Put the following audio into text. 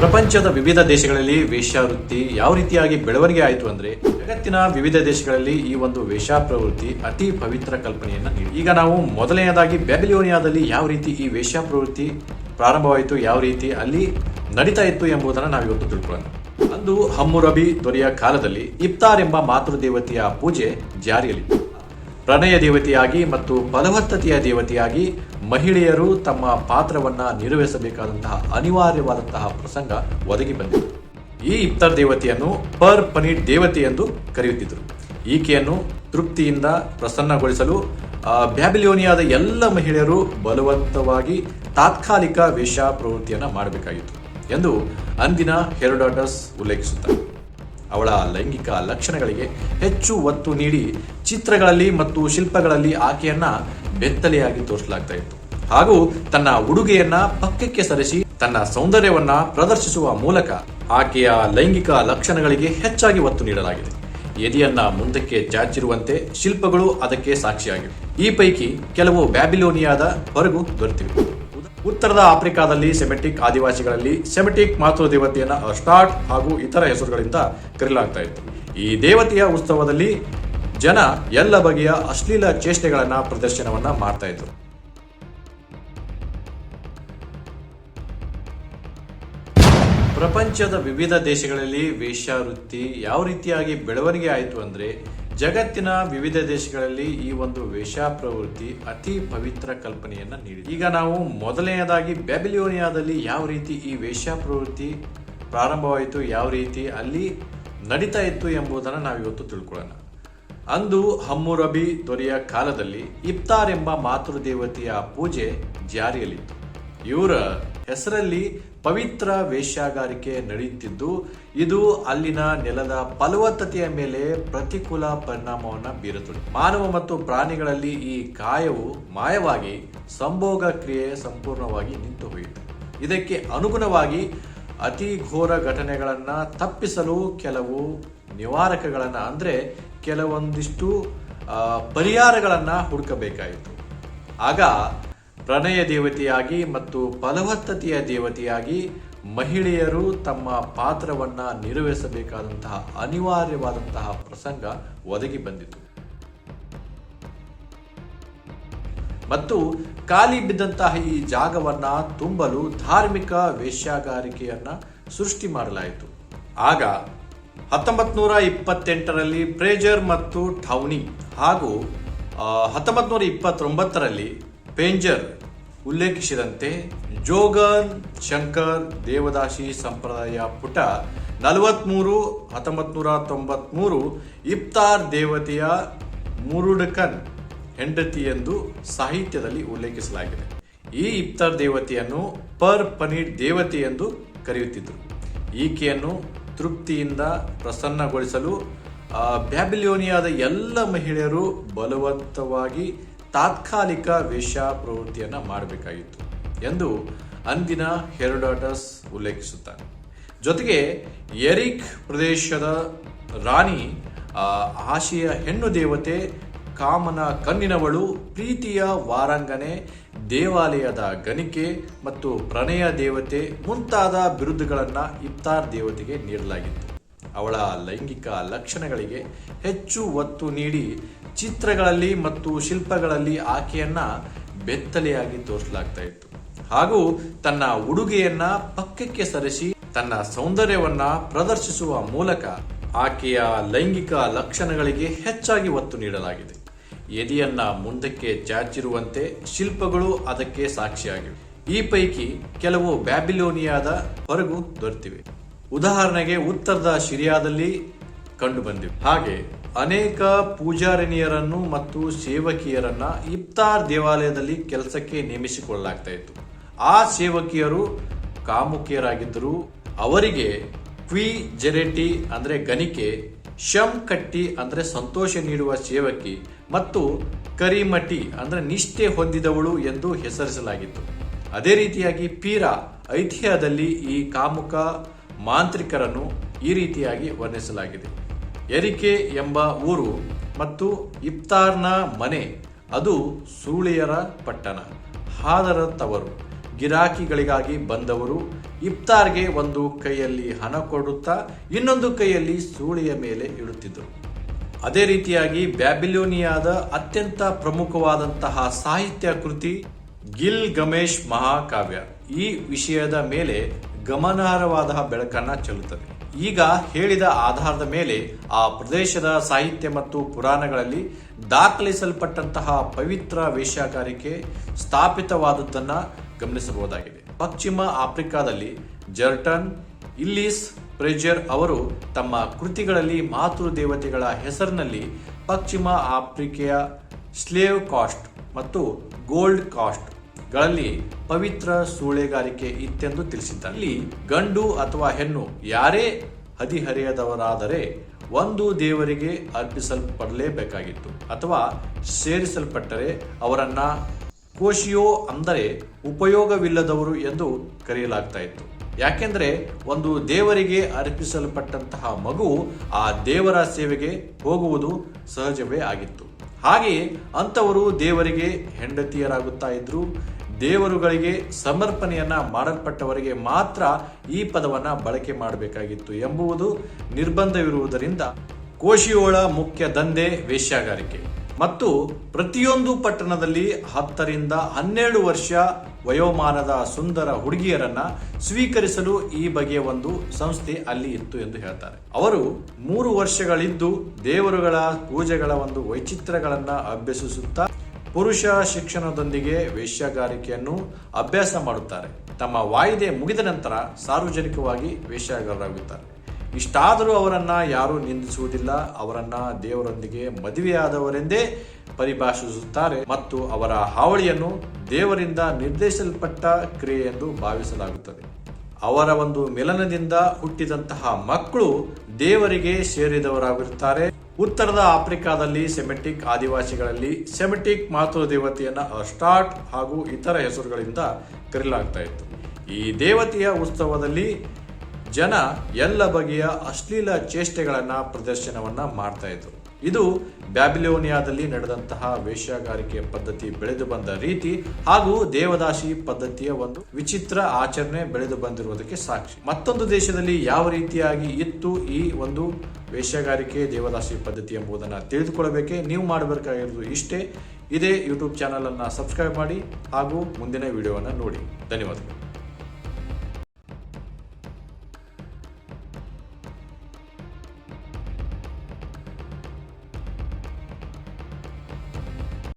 ಪ್ರಪಂಚದ ವಿವಿಧ ದೇಶಗಳಲ್ಲಿ ವೇಶ್ಯಾವೃತ್ತಿ ಯಾವ ರೀತಿಯಾಗಿ ಬೆಳವಣಿಗೆ ಆಯಿತು ಅಂದ್ರೆ ಜಗತ್ತಿನ ವಿವಿಧ ದೇಶಗಳಲ್ಲಿ ಈ ಒಂದು ವೇಶ್ಯಾ ಪ್ರವೃತ್ತಿ ಅತಿ ಪವಿತ್ರ ಕಲ್ಪನೆಯನ್ನ ನೀಡಿ. ಈಗ ನಾವು ಮೊದಲನೆಯದಾಗಿ ಬ್ಯಾಬಿಲೋನಿಯಾದಲ್ಲಿ ಯಾವ ರೀತಿ ಈ ವೇಶ್ಯಾ ಪ್ರವೃತ್ತಿ ಪ್ರಾರಂಭವಾಯಿತು, ಯಾವ ರೀತಿ ಅಲ್ಲಿ ನಡೀತಾ ಇತ್ತು ಎಂಬುದನ್ನು ನಾವಿವತ್ತು ತಿಳ್ಕೊಳ್ಳೋಣ. ಅಂದು ಹಮ್ಮುರಬಿ ದೊರೆಯ ಕಾಲದಲ್ಲಿ ಇಫ್ತಾರ್ ಎಂಬ ಮಾತೃದೇವತೆಯ ಪೂಜೆ ಜಾರಿಯಲ್ಲಿತ್ತು. ಪ್ರಣಯ ದೇವತೆಯಾಗಿ ಮತ್ತು ಫಲವತ್ತತೆಯ ದೇವತೆಯಾಗಿ ಮಹಿಳೆಯರು ತಮ್ಮ ಪಾತ್ರವನ್ನ ನಿರ್ವಹಿಸಬೇಕಾದಂತಹ ಅನಿವಾರ್ಯವಾದಂತಹ ಪ್ರಸಂಗ ಒದಗಿ ಬಂದಿತು. ಈ ಇಫ್ತಾರ್ ದೇವತೆಯನ್ನು ಪರ್ ಪನೀಟ್ ದೇವತೆ ಎಂದು ಕರೆಯುತ್ತಿದ್ದರು. ಈಕೆಯನ್ನು ತೃಪ್ತಿಯಿಂದ ಪ್ರಸನ್ನಗೊಳಿಸಲು ಬ್ಯಾಬಿಲೋನಿಯಾದ ಎಲ್ಲ ಮಹಿಳೆಯರು ಬಲವಂತವಾಗಿ ತಾತ್ಕಾಲಿಕ ವೇಶ್ಯಾ ಪ್ರವೃತ್ತಿಯನ್ನು ಮಾಡಬೇಕಾಗಿತ್ತು ಎಂದು ಅಂದಿನ ಹೆರೋಡಾಟಸ್ ಉಲ್ಲೇಖಿಸುತ್ತಾರೆ. ಅವಳ ಲೈಂಗಿಕ ಲಕ್ಷಣಗಳಿಗೆ ಹೆಚ್ಚು ಒತ್ತು ನೀಡಿ ಚಿತ್ರಗಳಲ್ಲಿ ಮತ್ತು ಶಿಲ್ಪಗಳಲ್ಲಿ ಆಕೆಯನ್ನ ಬೆತ್ತಲೆಯಾಗಿ ತೋರಿಸಲಾಗ್ತಾ ಇತ್ತು. ಹಾಗೂ ತನ್ನ ಉಡುಗೆಯನ್ನ ಪಕ್ಕಕ್ಕೆ ಸರಿಸಿ ತನ್ನ ಸೌಂದರ್ಯವನ್ನ ಪ್ರದರ್ಶಿಸುವ ಮೂಲಕ ಆಕೆಯ ಲೈಂಗಿಕ ಲಕ್ಷಣಗಳಿಗೆ ಹೆಚ್ಚಾಗಿ ಒತ್ತು ನೀಡಲಾಗಿದೆ. ಎದೆಯನ್ನ ಮುಂದಕ್ಕೆ ಚಾಚಿರುವಂತೆ ಶಿಲ್ಪಗಳು ಅದಕ್ಕೆ ಸಾಕ್ಷಿಯಾಗಿವೆ. ಈ ಪೈಕಿ ಕೆಲವು ಬ್ಯಾಬಿಲೋನಿಯಾದ ಹೊರಗು ದೊರೆತಿವೆ. ಉತ್ತರದ ಆಫ್ರಿಕಾದಲ್ಲಿ ಸೆಮೆಟಿಕ್ ಆದಿವಾಸಿಗಳಲ್ಲಿ ಸೆಮೆಟಿಕ್ ಮಾತೃದೇವತೆಯನ್ನ ಅಸ್ಟಾರ್ಟ್ ಹಾಗೂ ಇತರ ಹೆಸರುಗಳಿಂದ ಕರೆಯಲಾಗ್ತಾ ಇತ್ತು. ಈ ದೇವತೆಯ ಉತ್ಸವದಲ್ಲಿ ಜನ ಎಲ್ಲ ಬಗೆಯ ಅಶ್ಲೀಲ ಚೇಷ್ಟೆಗಳನ್ನ ಪ್ರದರ್ಶನವನ್ನ ಮಾಡ್ತಾ ಇದ್ರು. ಪ್ರಪಂಚದ ವಿವಿಧ ದೇಶಗಳಲ್ಲಿ ವೇಶ್ಯಾವೃತ್ತಿ ಯಾವ ರೀತಿಯಾಗಿ ಬೆಳವಣಿಗೆ ಆಯಿತು ಅಂದ್ರೆ ಜಗತ್ತಿನ ವಿವಿಧ ದೇಶಗಳಲ್ಲಿ ಈ ಒಂದು ವೇಶ್ಯಾ ಪ್ರವೃತ್ತಿ ಅತಿ ಪವಿತ್ರ ಕಲ್ಪನೆಯನ್ನ ನೀಡಿದೆ. ಈಗ ನಾವು ಮೊದಲನೆಯದಾಗಿ ಬ್ಯಾಬಿಲೋನಿಯಾದಲ್ಲಿ ಯಾವ ರೀತಿ ಈ ವೇಶ್ಯಾ ಪ್ರವೃತ್ತಿ ಪ್ರಾರಂಭವಾಯಿತು, ಯಾವ ರೀತಿ ಅಲ್ಲಿ ನಡೀತಾ ಇತ್ತು ಎಂಬುದನ್ನು ನಾವಿವತ್ತು ತಿಳ್ಕೊಳ್ಳೋಣ. ಅಂದು ಹಮ್ಮುರಬಿ ದೊರೆಯ ಕಾಲದಲ್ಲಿ ಇಫ್ತಾರ್ ಎಂಬ ಮಾತೃದೇವತೆಯ ಪೂಜೆ ಜಾರಿಯಲ್ಲಿತ್ತು. ಇವರ ಹೆಸರಲ್ಲಿ ಪವಿತ್ರ ವೇಶ್ಯಾಗಾರಿಕೆ ನಡೆಯುತ್ತಿದ್ದು ಇದು ಅಲ್ಲಿನ ನೆಲದ ಫಲವತ್ತತೆಯ ಮೇಲೆ ಪ್ರತಿಕೂಲ ಪರಿಣಾಮವನ್ನು ಬೀರುತ್ತದೆ. ಮಾನವ ಮತ್ತು ಪ್ರಾಣಿಗಳಲ್ಲಿ ಈ ಕಾಯವು ಮಾಯವಾಗಿ ಸಂಭೋಗ ಕ್ರಿಯೆ ಸಂಪೂರ್ಣವಾಗಿ ನಿಂತು ಹೋಯಿತು. ಇದಕ್ಕೆ ಅನುಗುಣವಾಗಿ ಅತಿ ಘೋರ ಘಟನೆಗಳನ್ನ ತಪ್ಪಿಸಲು ಕೆಲವು ನಿವಾರಕಗಳನ್ನ ಅಂದ್ರೆ ಕೆಲವೊಂದಿಷ್ಟು ಪರಿಹಾರಗಳನ್ನ ಹುಡುಕಬೇಕಾಯಿತು. ಆಗ ಪ್ರಣಯ ದೇವತೆಯಾಗಿ ಮತ್ತು ಫಲವತ್ತತೆಯ ದೇವತೆಯಾಗಿ ಮಹಿಳೆಯರು ತಮ್ಮ ಪಾತ್ರವನ್ನ ನಿರ್ವಹಿಸಬೇಕಾದಂತಹ ಅನಿವಾರ್ಯವಾದಂತಹ ಪ್ರಸಂಗ ಒದಗಿ ಬಂದಿತು. ಮತ್ತು ಖಾಲಿ ಬಿದ್ದಂತಹ ಈ ಜಾಗವನ್ನ ತುಂಬಲು ಧಾರ್ಮಿಕ ವೇಶ್ಯಾಗಾರಿಕೆಯನ್ನ ಸೃಷ್ಟಿ ಮಾಡಲಾಯಿತು. ಆಗ 1928ರಲ್ಲಿ ಫ್ರೇಜರ್ ಮತ್ತು ಟೌನಿ ಹಾಗೂ 1929ರಲ್ಲಿ ಪೇಂಜರ್ ಉಲ್ಲೇಖಿಸಿದಂತೆ ಜೋಗನ್ ಶಂಕರ್ ದೇವದಾಸಿ ಸಂಪ್ರದಾಯ ಪುಟ 43 1993 ಇಫ್ತಾರ್ ದೇವತೆಯ ಮುರುಡಕನ್ ಹೆಂಡತಿ ಎಂದು ಸಾಹಿತ್ಯದಲ್ಲಿ ಉಲ್ಲೇಖಿಸಲಾಗಿದೆ. ಈ ಇಫ್ತಾರ್ ದೇವತೆಯನ್ನು ಪರ್ ಪನೀಟ್ ದೇವತೆ ಎಂದು ಕರೆಯುತ್ತಿದ್ದರು. ಈಕೆಯನ್ನು ತೃಪ್ತಿಯಿಂದ ಪ್ರಸನ್ನಗೊಳಿಸಲು ಬ್ಯಾಬಿಲೋನಿಯಾದ ಎಲ್ಲ ಮಹಿಳೆಯರು ಬಲವಂತವಾಗಿ ತಾತ್ಕಾಲಿಕ ವೇಶ್ಯಾ ಪ್ರವೃತ್ತಿಯನ್ನು ಮಾಡಬೇಕಾಗಿತ್ತು ಎಂದು ಅಂದಿನ ಹೆರೋಡಾಟಸ್ ಉಲ್ಲೇಖಿಸುತ್ತಾನೆ. ಜೊತೆಗೆ ಎರಿಕ್ ಪ್ರದೇಶದ ರಾಣಿ ಆಶೆಯ ಹೆಣ್ಣು ದೇವತೆ, ಕಾಮನ ಕಣ್ಣಿನವಳು, ಪ್ರೀತಿಯ ವಾರಾಂಗನೆ, ದೇವಾಲಯದ ಗಣಿಕೆ ಮತ್ತು ಪ್ರಣಯ ದೇವತೆ ಮುಂತಾದ ಬಿರುದುಗಳನ್ನು ಇಫ್ತಾರ್ ದೇವತೆಗೆ ನೀಡಲಾಗಿತ್ತು. ಅವಳ ಲೈಂಗಿಕ ಲಕ್ಷಣಗಳಿಗೆ ಹೆಚ್ಚು ಒತ್ತು ನೀಡಿ ಚಿತ್ರಗಳಲ್ಲಿ ಮತ್ತು ಶಿಲ್ಪಗಳಲ್ಲಿ ಆಕೆಯನ್ನ ಬೆತ್ತಲೆಯಾಗಿ ತೋರಿಸಲಾಗ್ತಾ ಇತ್ತು. ಹಾಗೂ ತನ್ನ ಉಡುಗೆಯನ್ನ ಪಕ್ಕಕ್ಕೆ ಸರಿಸಿ ತನ್ನ ಸೌಂದರ್ಯವನ್ನ ಪ್ರದರ್ಶಿಸುವ ಮೂಲಕ ಆಕೆಯ ಲೈಂಗಿಕ ಲಕ್ಷಣಗಳಿಗೆ ಹೆಚ್ಚಾಗಿ ಒತ್ತು ನೀಡಲಾಗಿದೆ. ಎದೆಯನ್ನ ಮುಂದಕ್ಕೆ ಚಾಚಿರುವಂತೆ ಶಿಲ್ಪಗಳು ಅದಕ್ಕೆ ಸಾಕ್ಷಿಯಾಗಿವೆ. ಈ ಪೈಕಿ ಕೆಲವು ಬ್ಯಾಬಿಲೋನಿಯಾದ ಹೊರಗು ದೊರೆತಿವೆ. ಉದಾಹರಣೆಗೆ ಉತ್ತರದ ಸಿರಿಯಾದಲ್ಲಿ ಕಂಡುಬಂದಿವೆ. ಹಾಗೆ ಅನೇಕ ಪೂಜಾರಿಣಿಯರನ್ನು ಮತ್ತು ಸೇವಕಿಯರನ್ನ ಇಫ್ತಾರ್ ದೇವಾಲಯದಲ್ಲಿ ಕೆಲಸಕ್ಕೆ ನೇಮಿಸಿಕೊಳ್ಳಲಾಗ್ತಾ ಇತ್ತು. ಆ ಸೇವಕಿಯರು ಕಾಮುಕಿಯರಾಗಿದ್ದರು. ಅವರಿಗೆ ಕ್ವಿ ಜೆರೆಟಿ ಅಂದ್ರೆ ಗಣಿಕೆ, ಶಮ್ ಕಟ್ಟಿ ಅಂದ್ರೆ ಸಂತೋಷ ನೀಡುವ ಸೇವಕಿ ಮತ್ತು ಕರಿಮಟಿ ಅಂದ್ರೆ ನಿಷ್ಠೆ ಹೊಂದಿದವಳು ಎಂದು ಹೆಸರಿಸಲಾಗಿತ್ತು. ಅದೇ ರೀತಿಯಾಗಿ ಪೀರಾ ಐತಿಹ್ಯದಲ್ಲಿ ಈ ಕಾಮುಕ ಮಾಂತ್ರಿಕರನ್ನು ಈ ರೀತಿಯಾಗಿ ವರ್ಣಿಸಲಾಗಿದೆ. ಎರಿಕೆ ಎಂಬ ಊರು ಮತ್ತು ಇಫ್ತಾರ್ನ ಮನೆ ಅದು ಸೂಳೆಯರ ಪಟ್ಟಣ, ಹಾದರ ತವರು, ಗಿರಾಕಿಗಳಿಗಾಗಿ ಬಂದವರು ಇಫ್ತಾರ್ಗೆ ಒಂದು ಕೈಯಲ್ಲಿ ಹಣ ಕೊಡುತ್ತಾ ಇನ್ನೊಂದು ಕೈಯಲ್ಲಿ ಸೂಳೆಯ ಮೇಲೆ ಇಡುತ್ತಿದ್ದರು. ಅದೇ ರೀತಿಯಾಗಿ ಬ್ಯಾಬಿಲೋನಿಯಾದ ಅತ್ಯಂತ ಪ್ರಮುಖವಾದಂತಹ ಸಾಹಿತ್ಯ ಕೃತಿ ಗಿಲ್ ಗಮೇಶ್ ಮಹಾಕಾವ್ಯ ಈ ವಿಷಯದ ಮೇಲೆ ಗಮನಾರ್ಹವಾದ ಬೆಳಕನ್ನ ಚೆಲ್ಲುತ್ತದೆ. ಈಗ ಹೇಳಿದ ಆಧಾರದ ಮೇಲೆ ಆ ಪ್ರದೇಶದ ಸಾಹಿತ್ಯ ಮತ್ತು ಪುರಾಣಗಳಲ್ಲಿ ದಾಖಲಿಸಲ್ಪಟ್ಟಂತಹ ಪವಿತ್ರ ವೇಶ್ಯಾಗಾರಿಕೆ ಸ್ಥಾಪಿತವಾದದ್ದನ್ನು ಗಮನಿಸಬಹುದಾಗಿದೆ. ಪಶ್ಚಿಮ ಆಫ್ರಿಕಾದಲ್ಲಿ ಜರ್ಟನ್ ಇಲ್ಲಿಸ್ ಪ್ರೆಜರ್ ಅವರು ತಮ್ಮ ಕೃತಿಗಳಲ್ಲಿ ಮಾತೃ ದೇವತೆಗಳ ಹೆಸರಿನಲ್ಲಿ ಪಶ್ಚಿಮ ಆಫ್ರಿಕೆಯ ಸ್ಲೇವ್ ಕಾಸ್ಟ್ ಮತ್ತು ಗೋಲ್ಡ್ ಕಾಸ್ಟ್ ಗಳಲ್ಲಿ ಪವಿತ್ರ ಸೂಳೆಗಾರಿಕೆ ಇತ್ತೆಂದು ತಿಳಿಸಿದ್ದಾರೆ. ಇಲ್ಲಿ ಗಂಡು ಅಥವಾ ಹೆಣ್ಣು ಯಾರೇ ಹದಿಹರೆಯದವರಾದರೆ ಒಂದು ದೇವರಿಗೆ ಅರ್ಪಿಸಲ್ಪಡಲೇಬೇಕಾಗಿತ್ತು ಅಥವಾ ಸೇರಿಸಲ್ಪಟ್ಟರೆ ಅವರನ್ನ ಕೋಶಿಯೋ ಅಂದರೆ ಉಪಯೋಗವಿಲ್ಲದವರು ಎಂದು ಕರೆಯಲಾಗ್ತಾ ಇತ್ತು. ಯಾಕೆಂದ್ರೆ ಒಂದು ದೇವರಿಗೆ ಅರ್ಪಿಸಲ್ಪಟ್ಟಂತಹ ಮಗು ಆ ದೇವರ ಸೇವೆಗೆ ಹೋಗುವುದು ಸಹಜವೇ ಆಗಿತ್ತು. ಹಾಗೆಯೇ ಅಂಥವರು ದೇವರಿಗೆ ಹೆಂಡತಿಯರಾಗುತ್ತಾ ಇದ್ರು. ದೇವರುಗಳಿಗೆ ಸಮರ್ಪಣೆಯನ್ನ ಮಾಡಲ್ಪಟ್ಟವರಿಗೆ ಮಾತ್ರ ಈ ಪದವನ್ನ ಬಳಕೆ ಮಾಡಬೇಕಾಗಿತ್ತು ಎಂಬುದು ನಿರ್ಬಂಧವಿರುವುದರಿಂದ ಕೋಶಿಯೋಳ ಮುಖ್ಯ ದಂಧೆ ವೇಶ್ಯಾಗಾರಿಕೆ ಮತ್ತು ಪ್ರತಿಯೊಂದು ಪಟ್ಟಣದಲ್ಲಿ 10 ರಿಂದ 12 ವರ್ಷ ವಯೋಮಾನದ ಸುಂದರ ಹುಡುಗಿಯರನ್ನ ಸ್ವೀಕರಿಸಲು ಈ ಬಗೆಯ ಒಂದು ಸಂಸ್ಥೆ ಅಲ್ಲಿ ಇತ್ತು ಎಂದು ಹೇಳ್ತಾರೆ. ಅವರು 3 ವರ್ಷಗಳಿದ್ದು ದೇವರುಗಳ ಪೂಜೆಗಳ ಒಂದು ವೈಚಿತ್ರ್ಯಗಳನ್ನ ಅಭ್ಯಸಿಸುತ್ತಾ ಪುರುಷ ಶಿಕ್ಷಣದೊಂದಿಗೆ ವೇಶ್ಯಾಗಾರಿಕೆಯನ್ನು ಅಭ್ಯಾಸ ಮಾಡುತ್ತಾರೆ. ತಮ್ಮ ವಾಯಿದೆ ಮುಗಿದ ನಂತರ ಸಾರ್ವಜನಿಕವಾಗಿ ವೇಶ್ಯಾಗಾರರಾಗುತ್ತಾರೆ. ಇಷ್ಟಾದರೂ ಅವರನ್ನ ಯಾರೂ ನಿಂದಿಸುವುದಿಲ್ಲ. ಅವರನ್ನ ದೇವರೊಂದಿಗೆ ಮದುವೆಯಾದವರೆಂದೇ ಪರಿಭಾಷಿಸುತ್ತಾರೆ ಮತ್ತು ಅವರ ಹಾವಳಿಯನ್ನು ದೇವರಿಂದ ನಿರ್ದೇಶಿಸಲ್ಪಟ್ಟ ಕ್ರಿಯೆ ಎಂದು ಭಾವಿಸಲಾಗುತ್ತದೆ. ಅವರ ಒಂದು ಮಿಲನದಿಂದ ಹುಟ್ಟಿದಂತಹ ಮಕ್ಕಳು ದೇವರಿಗೆ ಸೇರಿದವರಾಗಿರುತ್ತಾರೆ. ಉತ್ತರದ ಆಫ್ರಿಕಾದಲ್ಲಿ ಸೆಮೆಟಿಕ್ ಆದಿವಾಸಿಗಳಲ್ಲಿ ಸೆಮೆಟಿಕ್ ಮಾತೃ ದೇವತೆಯನ್ನ ಅಸ್ಟಾರ್ಟ್ ಹಾಗೂ ಇತರ ಹೆಸರುಗಳಿಂದ ಕರೆಯಲಾಗ್ತಾ ಇತ್ತು. ಈ ದೇವತೆಯ ಉತ್ಸವದಲ್ಲಿ ಜನ ಎಲ್ಲ ಬಗೆಯ ಅಶ್ಲೀಲ ಚೇಷ್ಟೆಗಳನ್ನ ಪ್ರದರ್ಶನವನ್ನ ಮಾಡ್ತಾ ಇದ್ರು. ಇದು ಬ್ಯಾಬಿಲೋನಿಯಾದಲ್ಲಿ ನಡೆದಂತಹ ವೇಶ್ಯಾಗಾರಿಕೆ ಪದ್ಧತಿ ಬೆಳೆದು ಬಂದ ರೀತಿ ಹಾಗೂ ದೇವದಾಸಿ ಪದ್ಧತಿಯ ಒಂದು ವಿಚಿತ್ರ ಆಚರಣೆ ಬೆಳೆದು ಬಂದಿರುವುದಕ್ಕೆ ಸಾಕ್ಷಿ. ಮತ್ತೊಂದು ದೇಶದಲ್ಲಿ ಯಾವ ರೀತಿಯಾಗಿ ಇತ್ತು ಈ ಒಂದು ವೇಶ್ಯಾಗಾರಿಕೆ ದೇವದಾಸಿ ಪದ್ಧತಿ ಎಂಬುದನ್ನು ತಿಳಿದುಕೊಳ್ಳಬೇಕೆ ನೀವು ಮಾಡಬೇಕಾಗಿರೋದು ಇಷ್ಟೇ. ಇದೇ ಯೂಟ್ಯೂಬ್ ಚಾನಲ್ ಅನ್ನ ಸಬ್ಸ್ಕ್ರೈಬ್ ಮಾಡಿ ಹಾಗೂ ಮುಂದಿನ ವಿಡಿಯೋವನ್ನು ನೋಡಿ. ಧನ್ಯವಾದಗಳು.